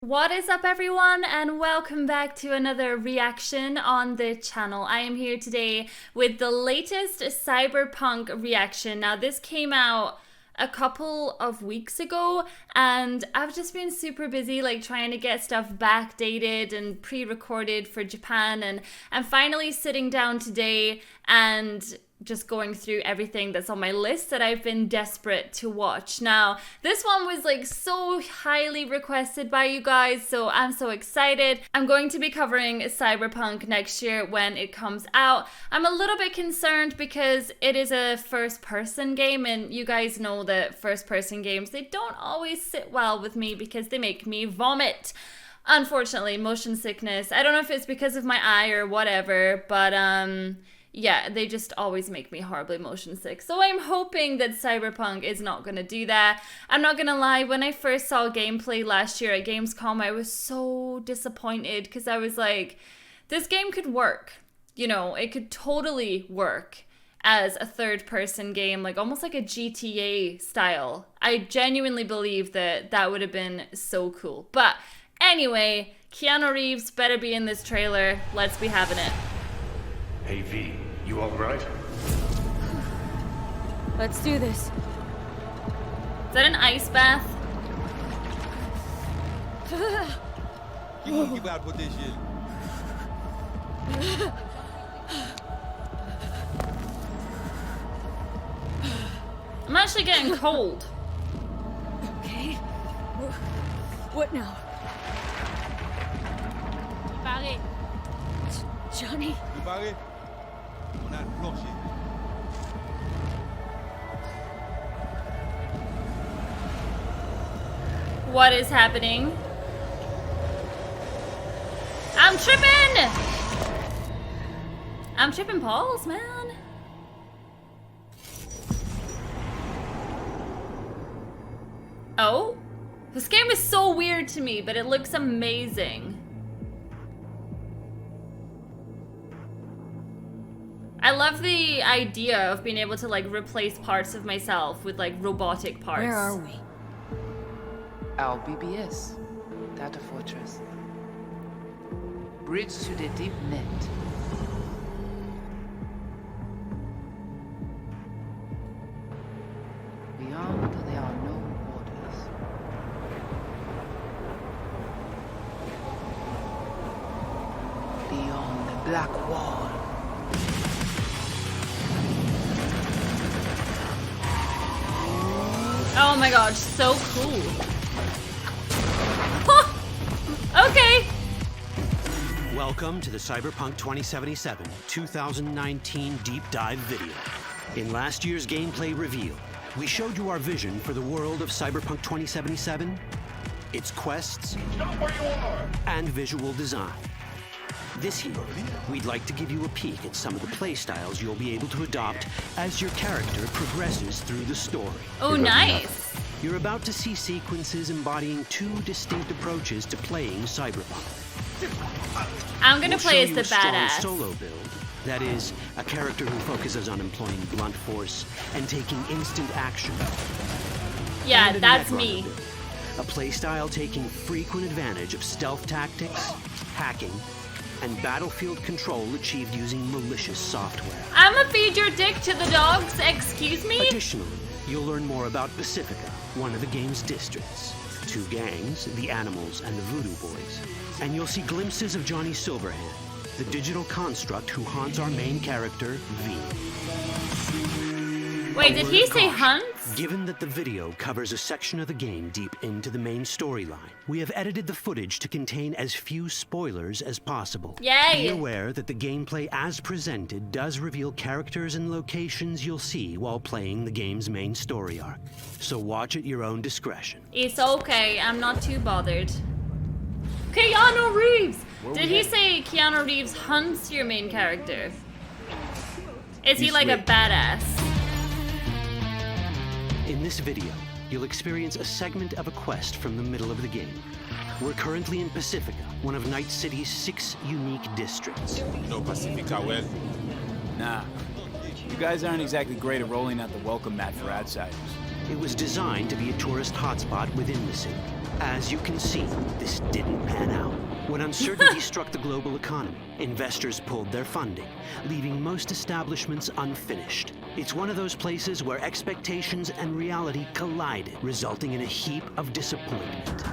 What is up, everyone, and welcome back to another reaction on the channel. I am here today with the latest Cyberpunk reaction. Now, this came out a couple of weeks ago, and I've just been super busy trying to get stuff backdated and pre-recorded for Japan, and I'm finally sitting down today and just going through everything that's on my list that I've been desperate to watch. Now, this one was so highly requested by you guys, so I'm so excited. I'm going to be covering Cyberpunk next year when it comes out. I'm a little bit concerned because it is a first-person game, and you guys know that first-person games, they don't always sit well with me because they make me vomit. Unfortunately, motion sickness. I don't know if it's because of my eye or whatever, but yeah, they just always make me horribly motion sick. So I'm hoping that Cyberpunk is not going to do that. I'm not going to lie, when I first saw gameplay last year at Gamescom, I was so disappointed because I was like, this game could work. You know, it could totally work as a third-person game, almost like a GTA style. I genuinely believe that that would have been so cool. But anyway, Keanu Reeves better be in this trailer. Let's be having it. Hey V, you alright? Let's do this. Is that an ice bath? I'm actually getting cold. Okay. What now? Johnny? What is happening? I'm tripping! I'm tripping balls, man. Oh? This game is so weird to me, but it looks amazing. I love the idea of being able to replace parts of myself with robotic parts. Where are we? Our BBS, Data Fortress. Bridge to the deep net. Beyond there are no borders. Beyond the black wall. Oh my gosh, so cool. Okay. Welcome to the Cyberpunk 2077 2019 deep dive video. In last year's gameplay reveal, we showed you our vision for the world of Cyberpunk 2077, its quests, and visual design. This year, we'd like to give you a peek at some of the playstyles you'll be able to adopt as your character progresses through the story. Oh, nice. You're about to see sequences embodying two distinct approaches to playing Cyberpunk. I'm gonna play as the we'll show you a badass. strong solo build. That is, a character who focuses on employing blunt force and taking instant action. Yeah, And a that's Netrunner me. build, a playstyle taking frequent advantage of stealth tactics, hacking, and battlefield control achieved using malicious software. I'ma feed your dick to the dogs, excuse me? Additionally, you'll learn more about Pacifica, one of the game's districts, two gangs, the Animals and the Voodoo Boys, and you'll see glimpses of Johnny Silverhand, the digital construct who haunts our main character, V. Wait, did he say hunts? Given that the video covers a section of the game deep into the main storyline, we have edited the footage to contain as few spoilers as possible. Yay! Be aware that the gameplay as presented does reveal characters and locations you'll see while playing the game's main story arc. So watch at your own discretion. It's okay, I'm not too bothered. Keanu Reeves! Did he say Keanu Reeves hunts your main character? Is he like a badass? In this video, you'll experience a segment of a quest from the middle of the game. We're currently in Pacifica, one of Night City's 6 unique districts. You know Pacifica well? Nah. You guys aren't exactly great at rolling out the welcome mat for outsiders. It was designed to be a tourist hotspot within the city. As you can see, this didn't When uncertainty struck the global economy, investors pulled their funding, leaving most establishments unfinished. It's one of those places where expectations and reality collided, resulting in a heap of disappointment.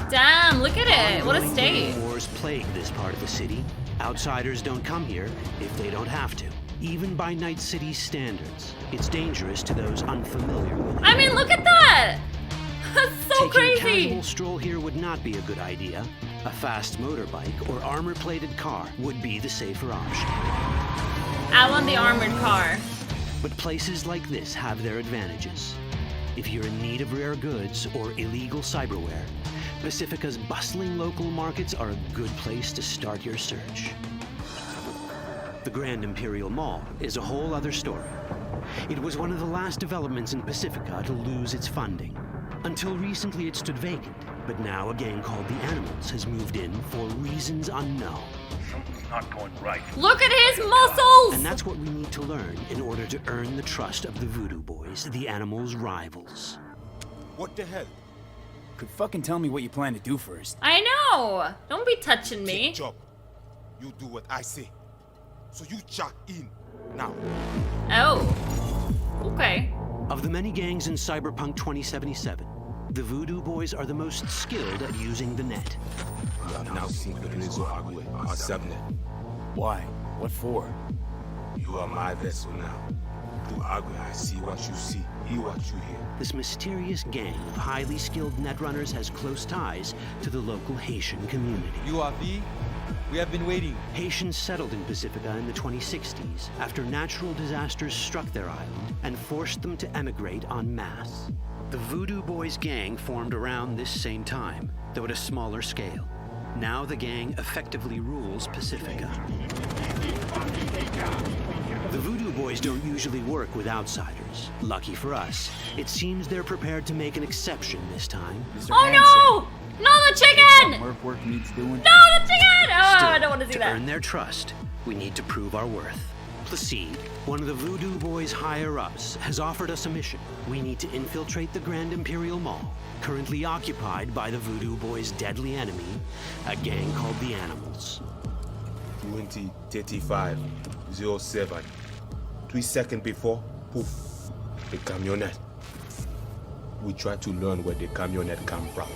Damn, look at it. What a Ongoing state. gang wars plague this part of the city. Outsiders don't come here if they don't have to. Even by Night City's standards, it's dangerous to those unfamiliar with it. I mean, look at that. That's so Taking a crazy. casual stroll here would not be a good idea. A fast motorbike or armor-plated car would be the safer option. I want the armored car. But places like this have their advantages. If you're in need of rare goods or illegal cyberware, Pacifica's bustling local markets are a good place to start your search. The Grand Imperial Mall is a whole other story. It was one of the last developments in Pacifica to lose its funding. Until recently it stood vacant, but now a gang called the Animals has moved in for reasons unknown. Something's not going right. Look at his muscles. And that's what we need to learn in order to earn the trust of the Voodoo Boys, the Animals' rivals. What the hell? Could fucking tell me what you plan to do first. I know. Don't be touching me. Take job. You do what I say. So you jack in now. Oh. Okay. Of the many gangs in Cyberpunk 2077, the Voodoo Boys are the most skilled at using the net. You have now seen the Rezo Agwe, our subnet. Why? What for? You are my vessel now. Through Agwe, I see what you see, hear what you hear. This mysterious gang of highly skilled netrunners has close ties to the local Haitian community. You are V? We have been waiting. Haitians settled in Pacifica in the 2060s after natural disasters struck their island and forced them to emigrate en masse. The Voodoo Boys gang formed around this same time, though at a smaller scale. Now the gang effectively rules Pacifica. The Voodoo Boys don't usually work with outsiders. Lucky for us, it seems they're prepared to make an exception this time. Mr. Oh Hansen, no! No, the chicken! Merc work needs doing. No, the chicken! Oh, Still, I don't want to see to that. earn their trust, we need to prove our worth. Placide, one of the Voodoo Boys' higher-ups, has offered us a mission. We need to infiltrate the Grand Imperial Mall, currently occupied by the Voodoo Boys' deadly enemy, a gang called the Animals. 2035 07. 3 seconds before, poof, the camionette. We try to learn where the camionette come from.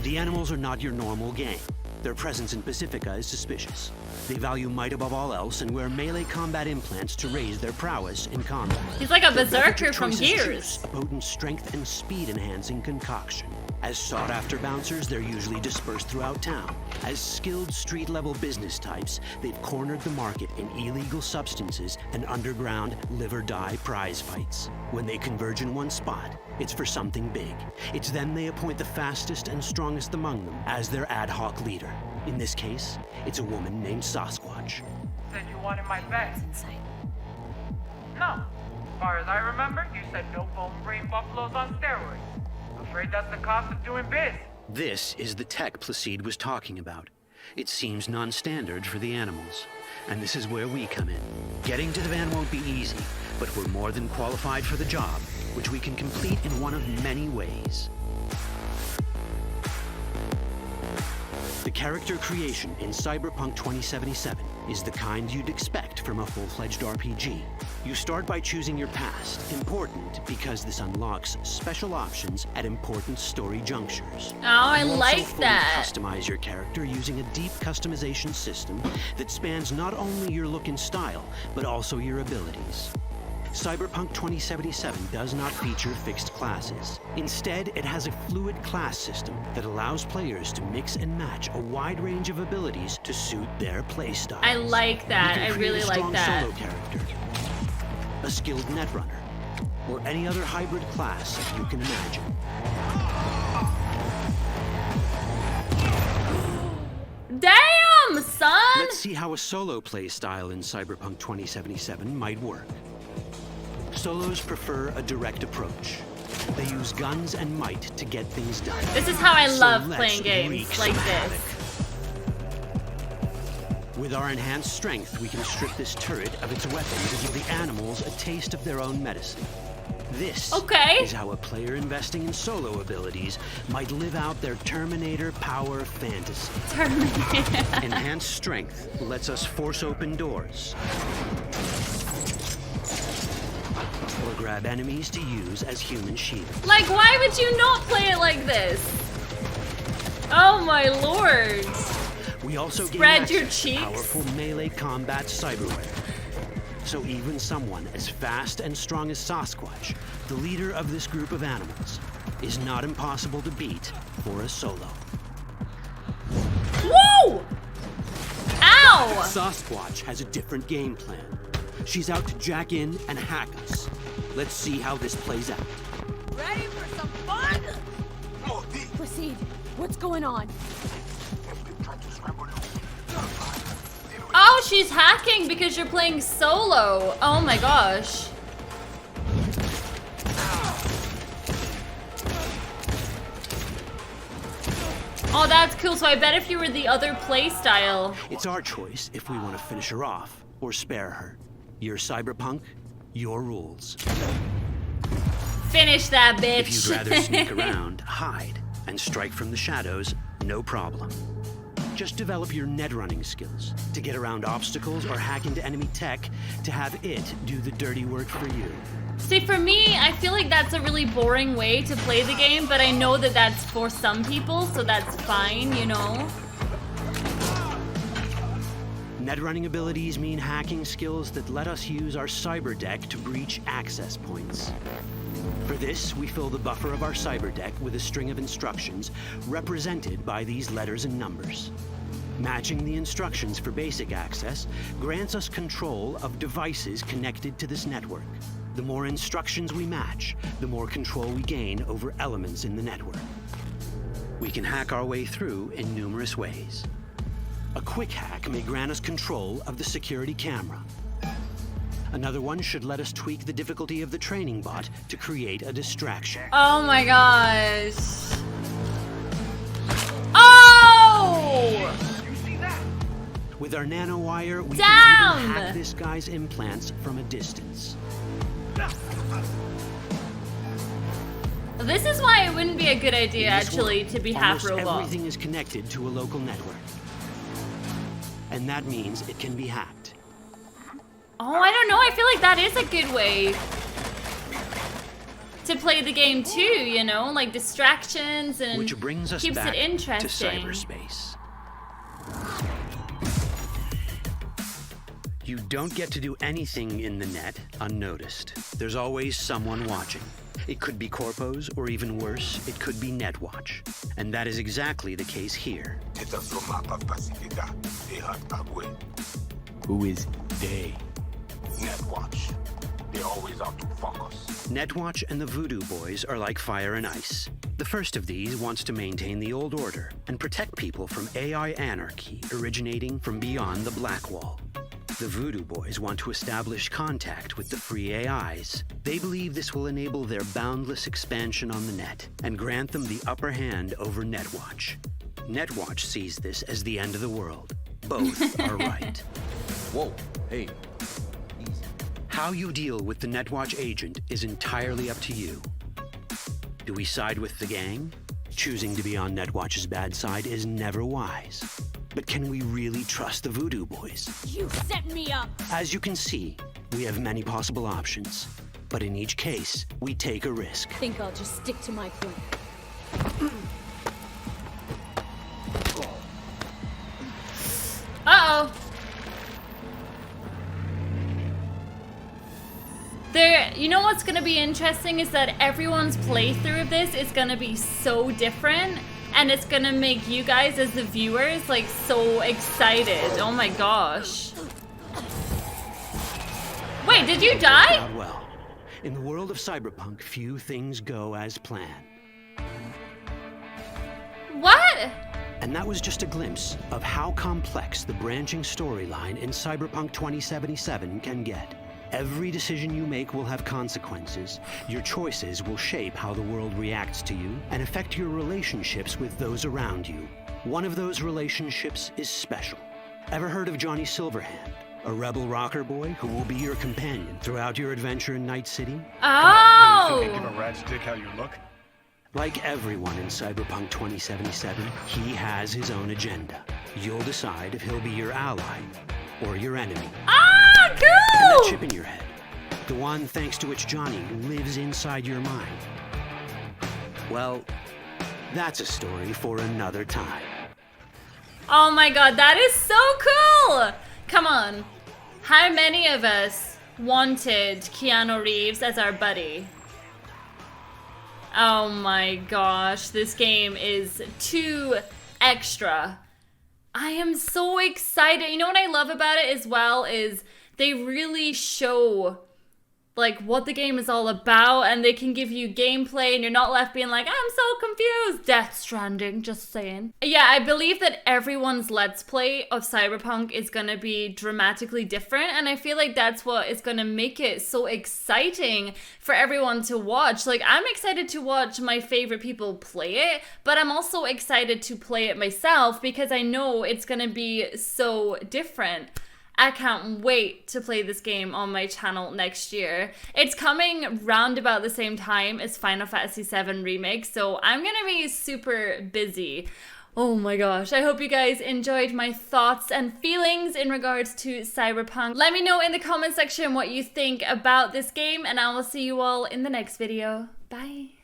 The Animals are not your normal gang. Their presence in Pacifica is suspicious. They value might above all else and wear melee combat implants to raise their prowess in combat. He's like a Their berserker beverage from choice is Gears. juice, a potent strength and speed-enhancing concoction. As sought-after bouncers, they're usually dispersed throughout town. As skilled street-level business types, they've cornered the market in illegal substances and underground live-or-die prize fights. When they converge in one spot, it's for something big. It's then they appoint the fastest and strongest among them as their ad hoc leader. In this case, it's a woman named Sasquatch. Said you wanted my bag. Inside. No. As far as I remember, you said no bone brain buffaloes on steroids. Afraid that's the cost of doing biz. This is the tech Placide was talking about. It seems non-standard for the Animals. And this is where we come in. Getting to the van won't be easy, but we're more than qualified for the job, which we can complete in one of many ways. The character creation in Cyberpunk 2077 is the kind you'd expect from a full-fledged RPG. You start by choosing your past, important because this unlocks special options at important story junctures. Oh, I You also like fully that. Customize your character using a deep customization system that spans not only your look and style, but also your abilities. Cyberpunk 2077 does not feature fixed classes. Instead, it has a fluid class system that allows players to mix and match a wide range of abilities to suit their playstyle. I like that. I really like Solo that. character, a skilled netrunner, or any other hybrid class you can imagine. Damn, son! Let's see how a solo playstyle in Cyberpunk 2077 might work. Solos prefer a direct approach. They use guns and might to get things done. This is how I So love let's playing games wreak like some this. havoc. With our enhanced strength, we can strip this turret of its weapon to give the Animals a taste of their own medicine. This Okay. is how a player investing in solo abilities might live out their Terminator power fantasy. Terminator. Enhanced strength lets us force open doors or grab enemies to use as human shields. Like, why would you not play it like this? Oh my lord. We also Spread gain your access to cheeks. powerful melee combat cyberware. So even someone as fast and strong as Sasquatch, the leader of this group of animals, is not impossible to beat for a solo. Woo! Ow! Sasquatch has a different game plan. She's out to jack in and hack us. Let's see how this plays out. Ready for some fun? Proceed. What's going on? Oh, she's hacking because you're playing solo. Oh my gosh. Oh, that's cool. So I bet if you were the other play style. It's our choice if we want to finish her off or spare her. You're Cyberpunk, your rules. Finish that bitch. If you'd rather sneak around, hide, and strike from the shadows, no problem. Just develop your net running skills to get around obstacles or hack into enemy tech to have it do the dirty work for you. See, for me, I feel like that's a really boring way to play the game, but I know that that's for some people, so that's fine, you know? Net running abilities mean hacking skills that let us use our cyber deck to breach access points. For this, we fill the buffer of our cyber deck with a string of instructions represented by these letters and numbers. Matching the instructions for basic access grants us control of devices connected to this network. The more instructions we match, the more control we gain over elements in the network. We can hack our way through in numerous ways. A quick hack may grant us control of the security camera. Another one should let us tweak the difficulty of the training bot to create a distraction. Oh my gosh. Oh! With our nanowire, we Damn! can even hack this guy's implants from a distance. This is why it wouldn't be a good idea, In this actually, world, to be half almost robot. everything is connected to a local network. And that means it can be hacked. Oh, I don't know. I feel like that is a good way to play the game too, you know? Like distractions and Which brings us keeps back it interesting. to cyberspace. You don't get to do anything in the net unnoticed. There's always someone watching. It could be corpos, or even worse, it could be Netwatch. And that is exactly the case here. Who is they? Netwatch. They're always out to fuck us. Netwatch and the Voodoo Boys are like fire and ice. The first of these wants to maintain the old order and protect people from AI anarchy originating from beyond the Black Wall. The Voodoo Boys want to establish contact with the free AIs. They believe this will enable their boundless expansion on the net and grant them the upper hand over Netwatch. Netwatch sees this as the end of the world. Both are right. Whoa, hey. How you deal with the Netwatch agent is entirely up to you. Do we side with the gang? Choosing to be on Netwatch's bad side is never wise. But can we really trust the Voodoo Boys? You set me up! As you can see, we have many possible options. But in each case, we take a risk. Think I'll just stick to my plan. Uh-oh. You know what's gonna be interesting is that everyone's playthrough of this is gonna be so different, and it's gonna make you guys as the viewers like so excited. Oh my gosh. Wait, did you die? Not well. In the world of Cyberpunk, few things go as planned. What? And that was just a glimpse of how complex the branching storyline in Cyberpunk 2077 can get. Every decision you make will have consequences. Your choices will shape how the world reacts to you and affect your relationships with those around you. One of those relationships is special. Ever heard of Johnny Silverhand, a rebel rocker boy who will be your companion throughout your adventure in Night City? Oh! Wow! Think they give a rat's dick how you look? Like everyone in Cyberpunk 2077, he has his own agenda. You'll decide if he'll be your ally or your enemy. Ah, And that cool! chip in your head, the one thanks to which Johnny lives inside your mind. Well, that's a story for another time. Oh my god, that is so cool! Come on. How many of us wanted Keanu Reeves as our buddy? Oh my gosh, this game is too extra. I am so excited. You know what I love about it as well is they really show like what the game is all about, and they can give you gameplay and you're not left being like, I'm so confused. Death Stranding, just saying. Yeah, I believe that everyone's Let's Play of Cyberpunk is gonna be dramatically different, and I feel like that's what is gonna make it so exciting for everyone to watch. Like, I'm excited to watch my favorite people play it, but I'm also excited to play it myself because I know it's gonna be so different. I can't wait to play this game on my channel next year. It's coming round about the same time as Final Fantasy VII Remake, so I'm gonna be super busy. Oh my gosh, I hope you guys enjoyed my thoughts and feelings in regards to Cyberpunk. Let me know in the comment section what you think about this game, and I will see you all in the next video. Bye.